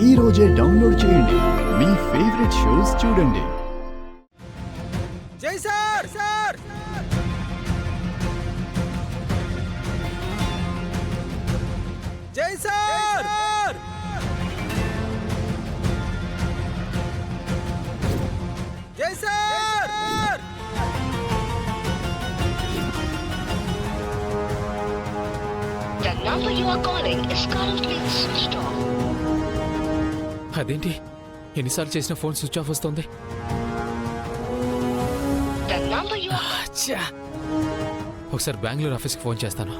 ఈ రోజే డౌన్లోడ్ చేయండి. మీ ఫేవరెట్ షోస్ చూడండి. జై సార్ సార్ జై సార్ జై sir The number you are calling is currently switched off. అదేంటి ఎన్నిసార్లు చేసిన ఫోన్ స్విచ్ ఆఫ్ వస్తుంది? The number you are అచ్చా! ఒకసారి బెంగళూరు ఆఫీస్కి ఫోన్ చేస్తాను.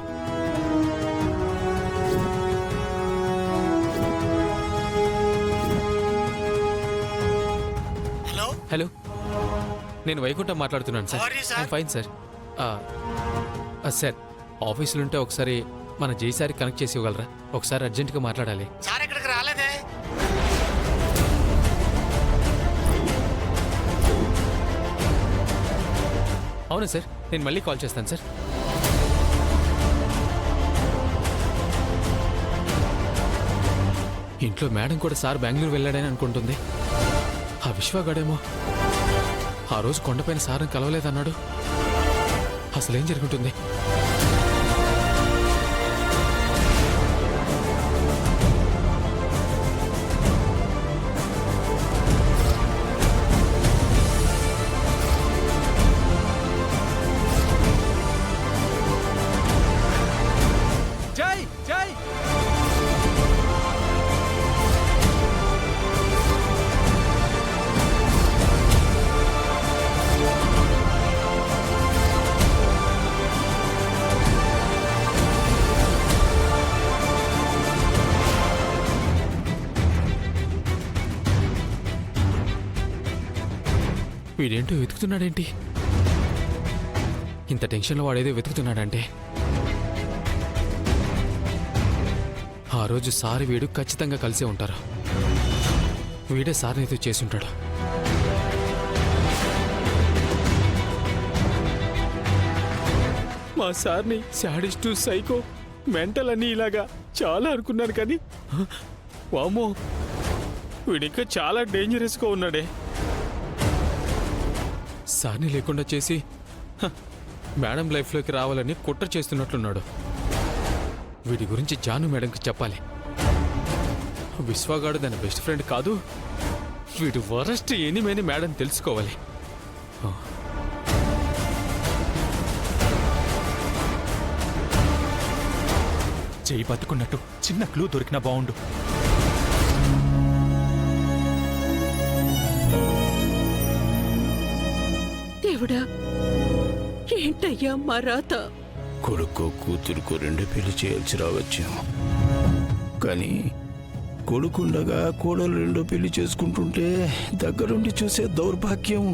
హలో, నేను వైకుంఠం మాట్లాడుతున్నాను సార్. Fine sir. సార్, ఆఫీసులో ఉంటే ఒకసారి మన జైసారి కనెక్ట్ చేసి ఇవ్వగలరా? ఒకసారి అర్జెంటుగా మాట్లాడాలి. సార్ ఇక్కడికి రాలేదే. అవునా సార్, నేను మళ్ళీ కాల్ చేస్తాను సార్. ఇంట్లో మేడం కూడా సార్ బెంగళూరు వెళ్ళాడని అనుకుంటుంది. ఆ విశ్వగాడేమో ఆ రోజు కొండపైన సార్ని కలవలేదన్నాడు. అసలేం జరుగుతుంది? జై జై వీడేంటో వెతుకుతున్నాడేంటి? ఇంత టెన్షన్లో వాడేదో వెతుకుతున్నాడంటే ఆ రోజు సార్ వీడు ఖచ్చితంగా కలిసే ఉంటారు. వీడే సార్ని ఏదో చేసి ఉంటాడు. మా సార్ని శాడిస్టు, సైకో, మెంటల్ అని ఇలాగా చాలా అనుకున్నాను, కానీ వామో వీడింకా చాలా డేంజరస్గా ఉన్నాడే. సార్ని లేకుండా చేసి మేడం లైఫ్లోకి రావాలని కుట్ర చేస్తున్నట్లున్నాడు. వీడి గురించి జాను మేడంకి చెప్పాలి. విశ్వగాడు దాని బెస్ట్ ఫ్రెండ్ కాదు, వీడు వరస్ట్ ఎనిమని మేడం తెలుసుకోవాలి. చేయి బతుకున్నట్టు చిన్న క్లూ దొరికినా బాగుండు. దేవుడా, ఏంటయ్యా మా రాత? కొడుకు కూతురుకు రెండు పెళ్లి చేయాల్సి రావచ్చు, కానీ కొడుకుండగా కోడలు రెండో పెళ్లి చేసుకుంటుంటే దగ్గరుండి చూసే దౌర్భాగ్యం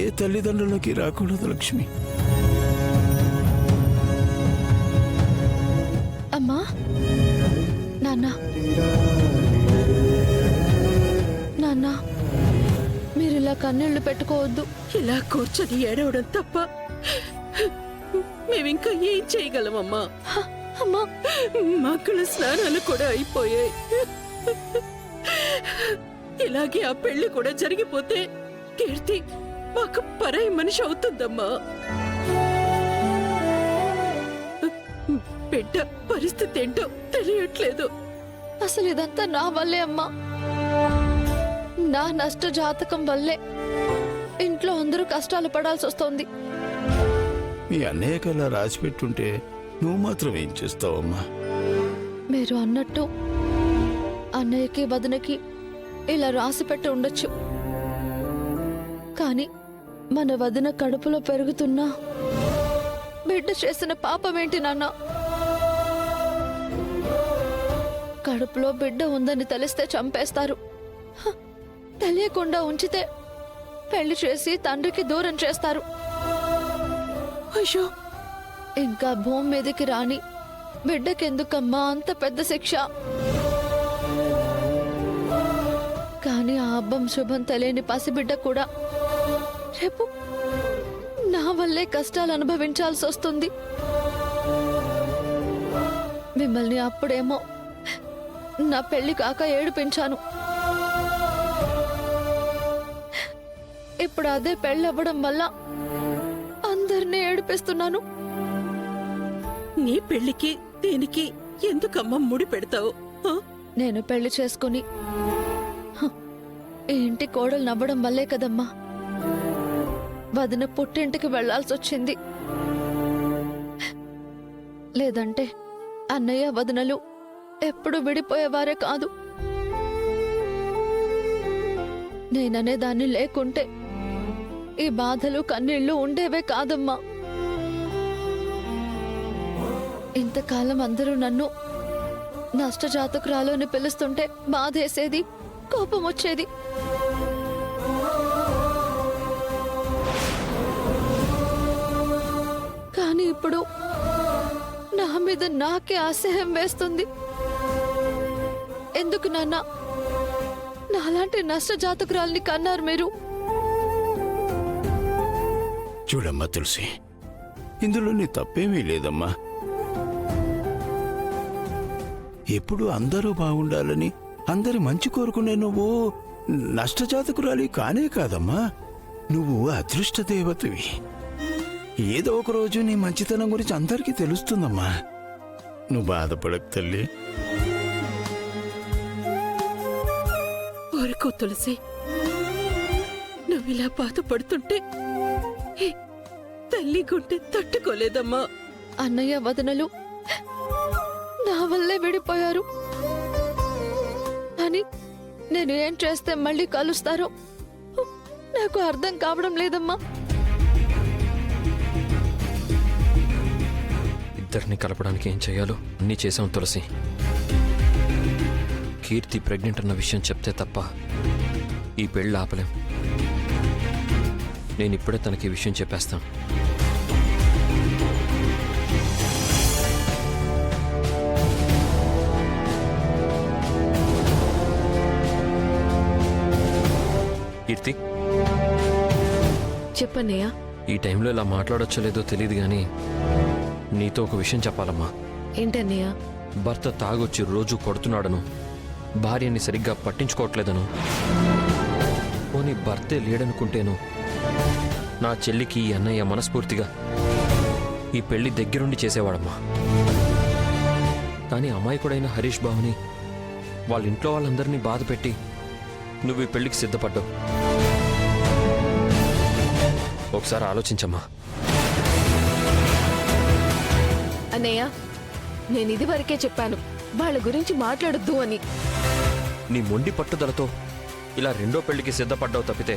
ఏ తల్లిదండ్రులకి రాకూడదు లక్ష్మి. అమ్మా, నాన్న, నాన్న, మీరిలా కన్నీళ్లు పెట్టుకోవద్దు. ఇలా కూర్చొని ఏడవడం తప్ప మేమింకా ఏం చేయగలమమ్మా? అమ్మా, మక్కల స్నానాలు కూడా అయిపోయాయి. ఇలాగే ఆ పెళ్లి కూడా జరిగిపోతే కీర్తి మాకు పరాయి మనిషి అవుతుందమ్మా. బిడ్డ పరిస్థితి ఏంటో తెలియట్లేదు. అసలు ఇదంతా నా వల్లే అమ్మా. నా నష్ట జాతకం వల్లే ఇంట్లో అందరూ కష్టాలు పడాల్సి వస్తోంది. మీ అన్నయ్య కల్లా రాసి పెట్టుంటే నువ్వు మాత్రం ఏం చేస్తావమ్మా? మీరు అన్నట్టు అన్నయ్యకి వదినకి ఇలా రాసి పెట్టి ఉండొచ్చు, కానీ మన వదిన కడుపులో పెరుగుతున్నా బిడ్డ చేసిన పాపమేంటి నాన్న? కడుపులో బిడ్డ ఉందని తెలిస్తే చంపేస్తారు. తెలియకుండా ఉంచితే పెళ్లి చేసి తండ్రికి దూరం చేస్తారు. అయ్యో, ఇంకా భూమి మీదకి రాని బిడ్డకెందుకమ్మా అంత పెద్ద శిక్ష? కానీ ఆ అబ్బం శుభం తెలియని పసిబిడ్డ కూడా రేపు నా వల్లే కష్టాలు అనుభవించాల్సి వస్తుంది. మిమ్మల్ని అప్పుడేమో నా పెళ్లి కాక ఏడిపించాను. ఇప్పుడు అదే పెళ్ళవ్వడం వల్ల అందరినీ ఏడిపిస్తున్నాను. నీ పెళ్లికి దీనికి ఎందుకమ్మా ముడి పెడతావు? ఆ? నేను పెళ్లి చేసుకుని ఈ ఇంటి కోడలు నవ్వడం వల్లే కదమ్మా వదిన పుట్టింటికి వెళ్లాల్సొచ్చింది. లేదంటే అన్నయ్య వదినలు ఎప్పుడు విడిపోయేవారే కాదు. నేననే దాన్ని లేకుంటే ఈ బాధలు కన్నీళ్లు ఉండేవే కాదమ్మా. ఇంతకాలం అందరూ నన్ను నష్టజాతకురాలు అని పిలుస్తుంటే బాధేసేది, కోపం వచ్చేది. కానీ ఇప్పుడు నా మీద నాకే అసహ్యం వేస్తుంది. ఎందుకు నాన్న నాలాంటి నష్టజాతకురాల్ని కన్నారు మీరు? చూడమ్మా తులసి, ఇందులో నీ తప్పేమీ లేదమ్మా. ఎప్పుడు అందరూ బాగుండాలని అందరి మంచి కోరుకునే నువ్వు నష్టజాతకురాలి కానే కాదమ్మా. నువ్వు అదృష్ట దేవతవి. ఏదో ఒక రోజు నీ మంచితనం గురించి అందరికీ తెలుస్తుందమ్మా. నువ్వు బాధపడకు తల్లి. ఊరుకో తులసి, నువ్విలా బాధపడుతుంటే ఈ తల్లి గుండె తట్టుకోలేదమ్మా. అన్నయ్య వదనలు నా వల్లే విడిపోయారు అని నేను ఏం చేస్తే మళ్ళీ కలుస్తారో నాకు అర్థం కావడం లేదమ్మా. ఇద్దరిని కలపడానికి ఏం చేయాలో అన్నీ చేశాం తులసి. కీర్తి ప్రెగ్నెంట్ అన్న విషయం చెప్తే తప్ప ఈ పెళ్ళి ఆపలేం. నేను ఇప్పుడే తనకి ఈ విషయం చెప్పేస్తాను. కీర్తి, చెప్పన్నయ్య. ఈ టైంలో ఇలా మాట్లాడొచ్చో లేదో తెలియదు కానీ నీతో ఒక విషయం చెప్పాలమ్మా. ఏంటన్నయ్య? భర్త తాగొచ్చి రోజు కొడుతున్నాడను, భార్యని సరిగ్గా పట్టించుకోవట్లేదను, పోనీ భర్తే లేడనుకుంటేను నా చెల్లికి ఈ అన్నయ్య మనస్ఫూర్తిగా ఈ పెళ్లి దగ్గరుండి చేసేవాడమ్మా. కానీ అమాయకుడైన హరీష్ బాబుని వాళ్ళ ఇంట్లో వాళ్ళందరినీ బాధ పెట్టి నువ్వు ఈ పెళ్లికి సిద్ధపడ్డావు. ఒకసారి ఆలోచించమ్మా. అన్నయ్య, నేను ఇది వరకే చెప్పాను వాళ్ళ గురించి మాట్లాడొద్దు అని. నీ మొండి పట్టుదలతో ఇలా రెండో పెళ్లికి సిద్ధపడ్డావు తప్పితే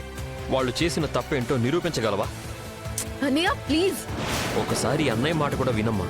వాళ్ళు చేసిన తప్పేంటో నిరూపించగలవా? అన్నయ్య ప్లీజ్. ఒకసారి అన్నయ్య మాట కూడా వినమ్మా.